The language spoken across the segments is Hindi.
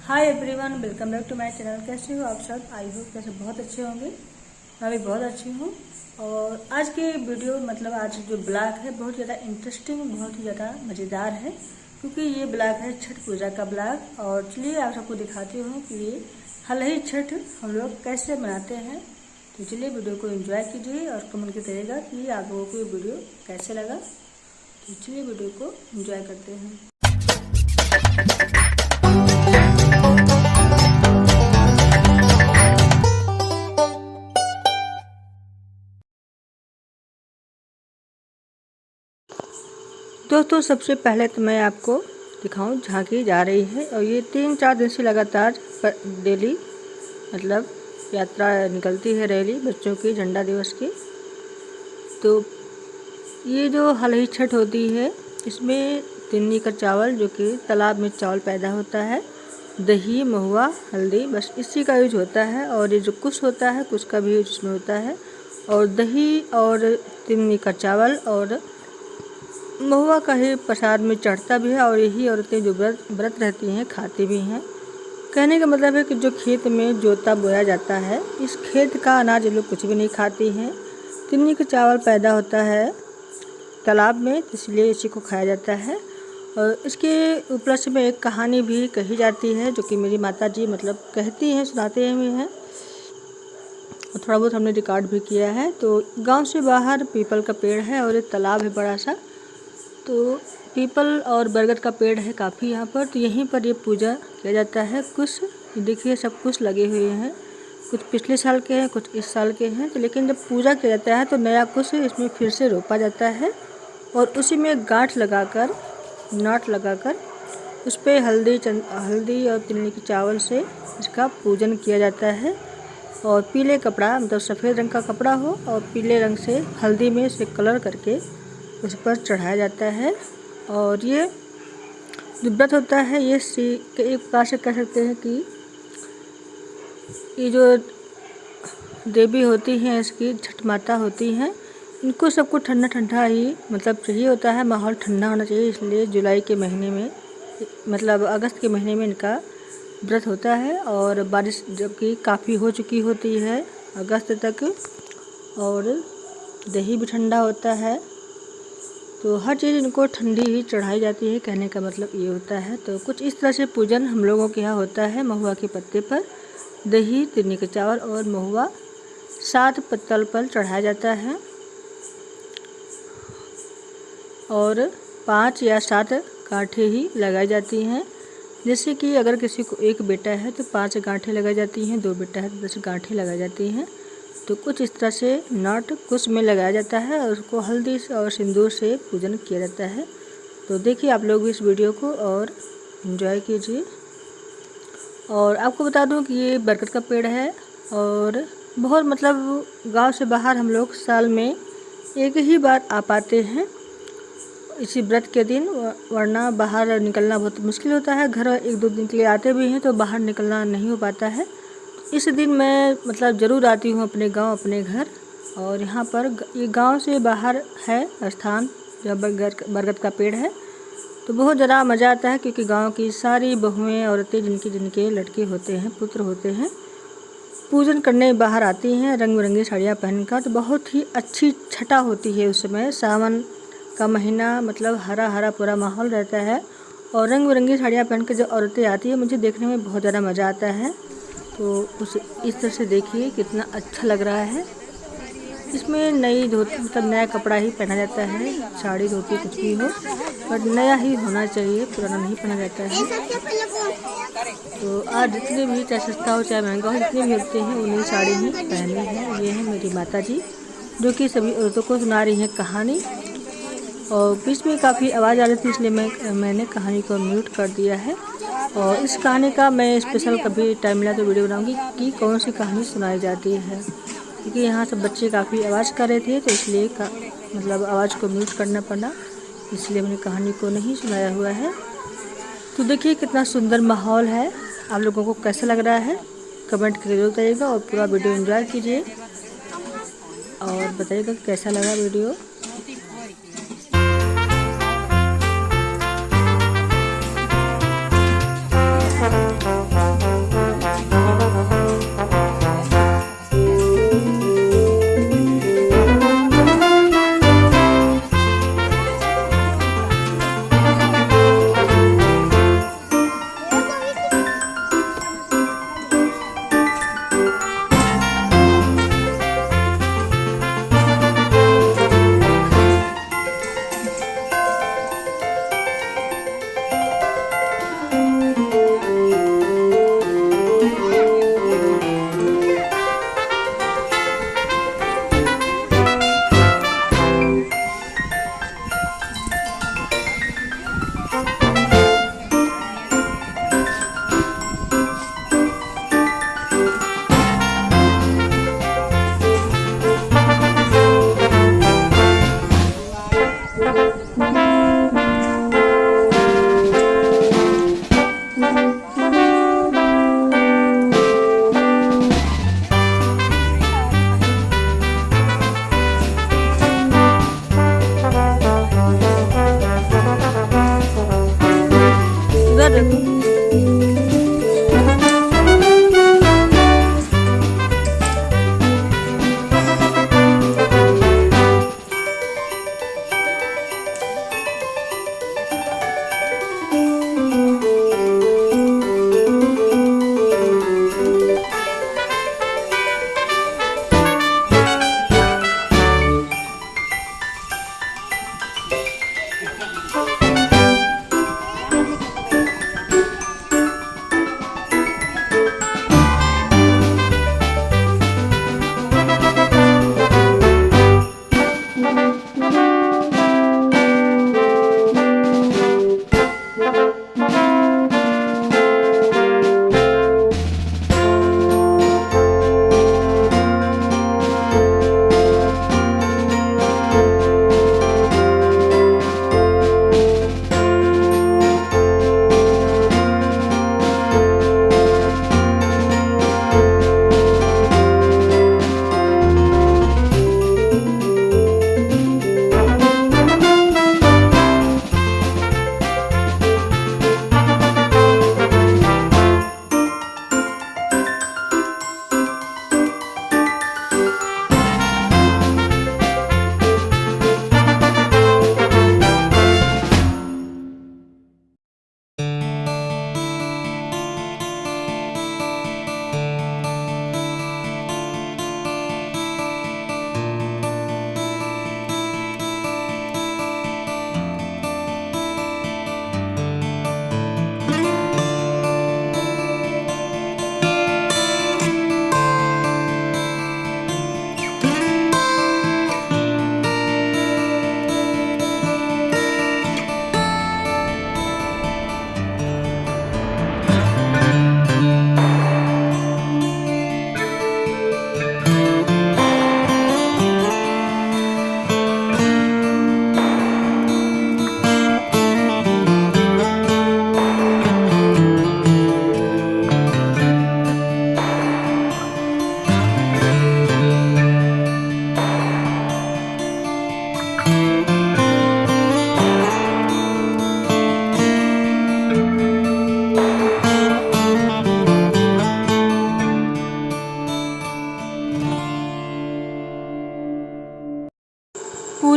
Hi everyone, welcome back to my channel. कैसे हो आप सब? आई होप कैसे बहुत अच्छे होंगे। मैं भी बहुत अच्छी हूँ। और आज की वीडियो आज जो ब्लॉग है बहुत ज़्यादा इंटरेस्टिंग, बहुत ही ज़्यादा मज़ेदार है, क्योंकि ये ब्लॉग है छठ पूजा का ब्लॉग। और चलिए आप सबको दिखाती हूँ कि ये हाल ही छठ हम लोग कैसे मनाते हैं। तो चलिए वीडियो को एंजॉय कीजिए और कमेंट कीजिएगा कि आप लोगों को ये वीडियो कैसे लगा। तो चलिए वीडियो को एंजॉय करते हैं। दोस्तों, सबसे पहले तो मैं आपको दिखाऊं झांकी जा रही है, और ये 3-4 दिन से लगातार डेली यात्रा निकलती है, रैली बच्चों की झंडा दिवस की। तो ये जो हाल ही छठ होती है, इसमें तिन्नी का चावल, जो कि तालाब में चावल पैदा होता है, दही, महुआ, हल्दी, बस इसी का यूज होता है। और ये जो कुश होता है, कुश का भी यूज इसमें होता है। और दही और तिन्नी का चावल और महुआ का ही प्रसाद में चढ़ता भी है। और यही औरतें जो व्रत रहती हैं खाती भी हैं। कहने का मतलब है कि जो खेत में जोता बोया जाता है, इस खेत का अनाज ये लोग कुछ भी नहीं खाती हैं। तिन्नी का चावल पैदा होता है तालाब में, इसलिए इसी को खाया जाता है। और इसके उपलक्ष्य में एक कहानी भी कही जाती है, जो कि मेरी माता जी कहती हैं, सुनाते हुए हैं, और थोड़ा बहुत हमने रिकॉर्ड भी किया है। तो गांव से बाहर पीपल का पेड़ है और एक तालाब है बड़ा सा। तो पीपल और बरगद का पेड़ है काफ़ी यहाँ पर। तो यहीं पर ये पूजा किया जाता है। कुछ देखिए सब कुछ लगे हुए हैं, कुछ पिछले साल के हैं, कुछ इस साल के हैं। तो लेकिन जब पूजा किया जाता है तो नया कुछ इसमें फिर से रोपा जाता है, और उसी में गांठ लगाकर, नाट लगाकर उस पर हल्दी और तिल्ली के चावल से इसका पूजन किया जाता है। और पीले कपड़ा, सफ़ेद रंग का कपड़ा हो और पीले रंग से हल्दी में इसे कलर करके उस पर चढ़ाया जाता है। और ये जो व्रत होता है, ये एक प्रकार से कह सकते हैं कि ये जो देवी होती हैं, इसकी छठ माता होती हैं, इनको सबको ठंडा ठंडा ही चाहिए होता है, माहौल ठंडा होना चाहिए। इसलिए जुलाई के महीने में अगस्त के महीने में इनका व्रत होता है। और बारिश जबकि काफ़ी हो चुकी होती है अगस्त तक, और दही भी ठंडा होता है। तो हर चीज़ इनको ठंडी ही चढ़ाई जाती है, कहने का मतलब ये होता है। तो कुछ इस तरह से पूजन हम लोगों के यहाँ होता है। महुआ के पत्ते पर दही, तिन्नी के चावल और महुआ 7 पत्तल पर चढ़ाया जाता है, और 5 या 7 गांठें ही लगाई जाती हैं। जैसे कि अगर किसी को एक बेटा है तो 5 गांठें लगाई जाती हैं, 2 बेटा है तो 10 गांठें लगाई जाती हैं। तो कुछ इस तरह से नाट कुश में लगाया जाता है, और उसको हल्दी और सिंदूर से पूजन किया जाता है। तो देखिए आप लोग इस वीडियो को और एंजॉय कीजिए। और आपको बता दूं कि ये बरगद का पेड़ है, और बहुत गांव से बाहर हम लोग साल में एक ही बार आ पाते हैं इसी व्रत के दिन, वरना बाहर निकलना बहुत मुश्किल होता है। घर 1-2 दिन के लिए आते भी हैं तो बाहर निकलना नहीं हो पाता है। इस दिन मैं ज़रूर आती हूँ अपने गांव, अपने घर। और यहाँ पर ये गांव से बाहर है स्थान जहाँ बरगद का पेड़ है। तो बहुत ज़्यादा मज़ा आता है, क्योंकि गांव की सारी बहुएं, औरतें, जिनके लड़के होते हैं, पुत्र होते हैं, पूजन करने बाहर आती हैं रंग बिरंगी साड़ियाँ पहनकर। तो बहुत ही अच्छी छठा होती है उस समय, सावन का महीना, हरा हरा पूरा माहौल रहता है। और रंग बिरंगी साड़ियाँ पहन कर जब औरतें आती है, मुझे देखने में बहुत ज़्यादा मज़ा आता है। तो इस तरह से देखिए कितना अच्छा लग रहा है। इसमें नई धोती नया कपड़ा ही पहना जाता है, साड़ी धोती कुछ भी हो, पर नया ही होना चाहिए, पुराना नहीं पहना जाता है। तो आज जितने भी, चाहे सस्ता हो चाहे महंगा हो, जितने भी होते हैं वो नई साड़ी ही पहननी है। ये है मेरी माता जी, जो कि सभी औरतों को सुना रही हैं कहानी। और बीच में काफ़ी आवाज़ आ रही थी, इसलिए मैंने कहानी को म्यूट कर दिया है। और इस कहानी का मैं स्पेशल कभी टाइम मिला तो वीडियो बनाऊंगी कि कौन सी कहानी सुनाई जाती है, क्योंकि यहाँ सब बच्चे काफ़ी आवाज़ कर रहे थे, तो इसलिए आवाज़ को म्यूट करना पड़ा, इसलिए मैंने कहानी को नहीं सुनाया हुआ है। तो देखिए कितना सुंदर माहौल है। आप लोगों को कैसा लग रहा है कमेंट करके जरूर बताइएगा, और पूरा वीडियो एंजॉय कीजिए और बताइएगा कैसा लगा वीडियो।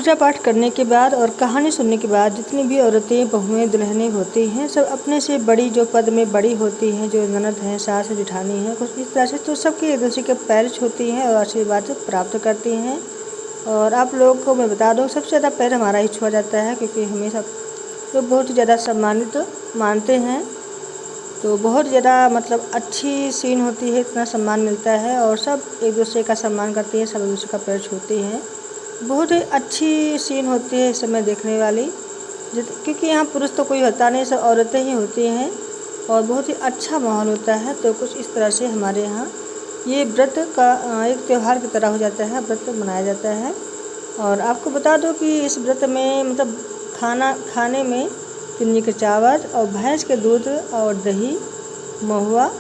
पूजा पाठ करने के बाद और कहानी सुनने के बाद जितनी भी औरतें, बहुएँ, दुल्हनें होती हैं, सब अपने से बड़ी जो पद में बड़ी होती हैं, जो ननद हैं, सास है, जेठानी हैं, कुछ इस तरह से, तो सबके एक दूसरे के पैर छूती हैं और आशीर्वाद प्राप्त करती हैं। और आप लोगों को मैं बता दूँ, सबसे ज़्यादा पैर हमारा ही छुआ जाता है, क्योंकि हमें सब लोग बहुत ही ज़्यादा सम्मानित मानते हैं। तो बहुत ज़्यादा मतलब अच्छी सीन होती है, इतना सम्मान मिलता है और सब एक दूसरे का सम्मान करती हैं, सब एक दूसरे का पैर छूती हैं। बहुत ही अच्छी सीन होती है इस समय देखने वाली, क्योंकि यहाँ पुरुष तो कोई होता नहीं, सब औरतें ही होती हैं और बहुत ही अच्छा माहौल होता है। तो कुछ इस तरह से हमारे यहाँ ये व्रत का एक त्यौहार की तरह हो जाता है, व्रत मनाया जाता है। और आपको बता दो कि इस व्रत में मतलब खाने में किन्नी के चावल और भैंस के दूध और दही, महुआ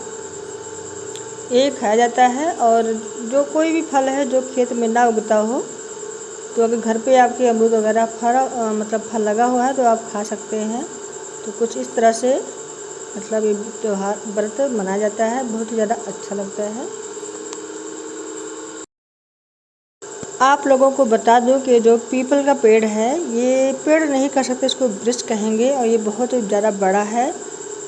ये खाया जाता है। और जो कोई भी फल है जो खेत में ना उगता हो, तो अगर घर पे आपके अमरूद वगैरह फल लगा हुआ है तो आप खा सकते हैं। तो कुछ इस तरह से मतलब ये त्यौहार व्रत मनाया जाता है, बहुत ही ज़्यादा अच्छा लगता है। आप लोगों को बता दूं कि जो पीपल का पेड़ है, ये पेड़ नहीं कह सकते, इसको वृक्ष कहेंगे और ये बहुत ही ज़्यादा बड़ा है।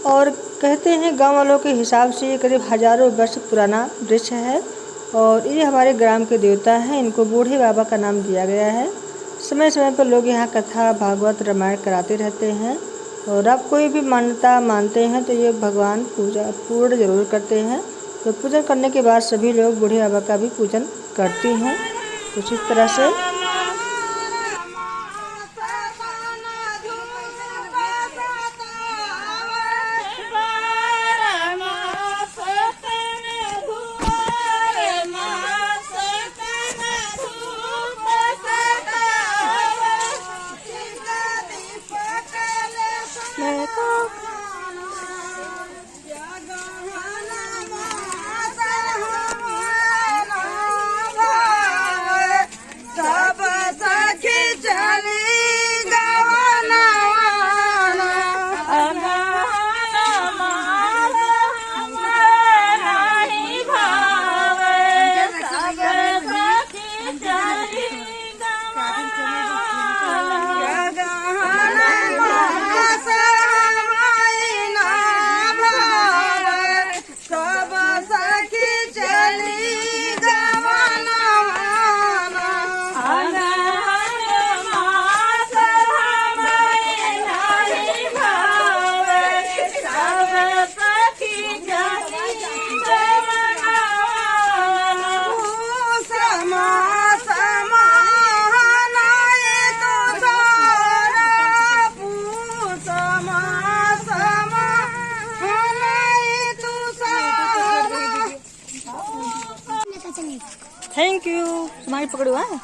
और कहते हैं गांव वालों के हिसाब से ये करीब हज़ारों वर्ष पुराना वृक्ष है और ये हमारे ग्राम के देवता हैं। इनको बूढ़े बाबा का नाम दिया गया है। समय समय पर लोग यहाँ कथा, भागवत, रामायण कराते रहते हैं। और आप कोई भी मान्यता मानते हैं तो ये भगवान पूजा पूर्ण जरूर करते हैं। तो पूजन करने के बाद सभी लोग बूढ़े बाबा का भी पूजन करते हैं। कुछ इस तरह से थैंक यू। तुम्हारी पकड़ो है।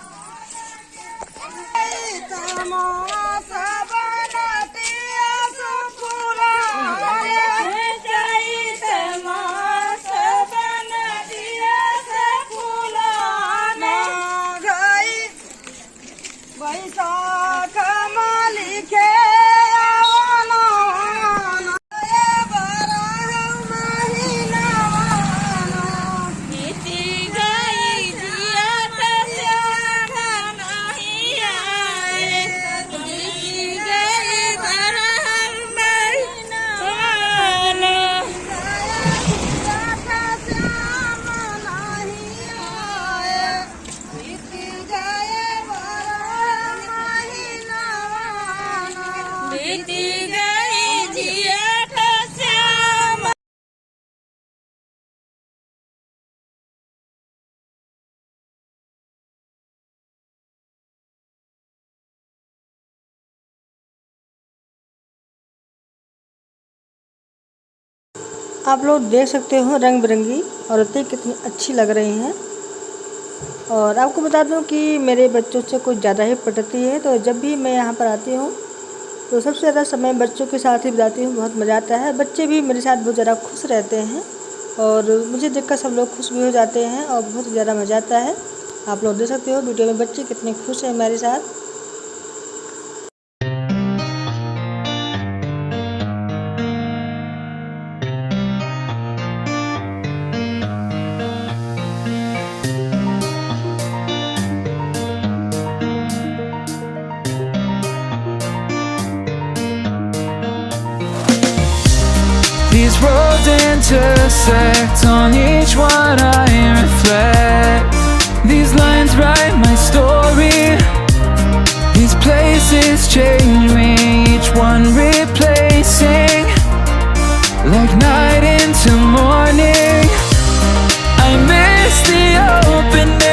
आप लोग देख सकते हो रंग बिरंगी औरतें कितनी अच्छी लग रही हैं। और आपको बता दूं कि मेरे बच्चों से कुछ ज़्यादा ही पटती है। तो जब भी मैं यहाँ पर आती हूँ तो सबसे ज़्यादा समय बच्चों के साथ ही बिताती हूँ। बहुत मज़ा आता है, बच्चे भी मेरे साथ बहुत ज़्यादा खुश रहते हैं और मुझे देखकर सब लोग खुश भी हो जाते हैं और बहुत ज़्यादा मज़ा आता है। आप लोग देख सकते हो वीडियो में बच्चे कितने खुश हैं मेरे साथ। worlds intersect. On each one I reflect. These lines write my story. These places change me, each one replacing, like night into morning. I miss the open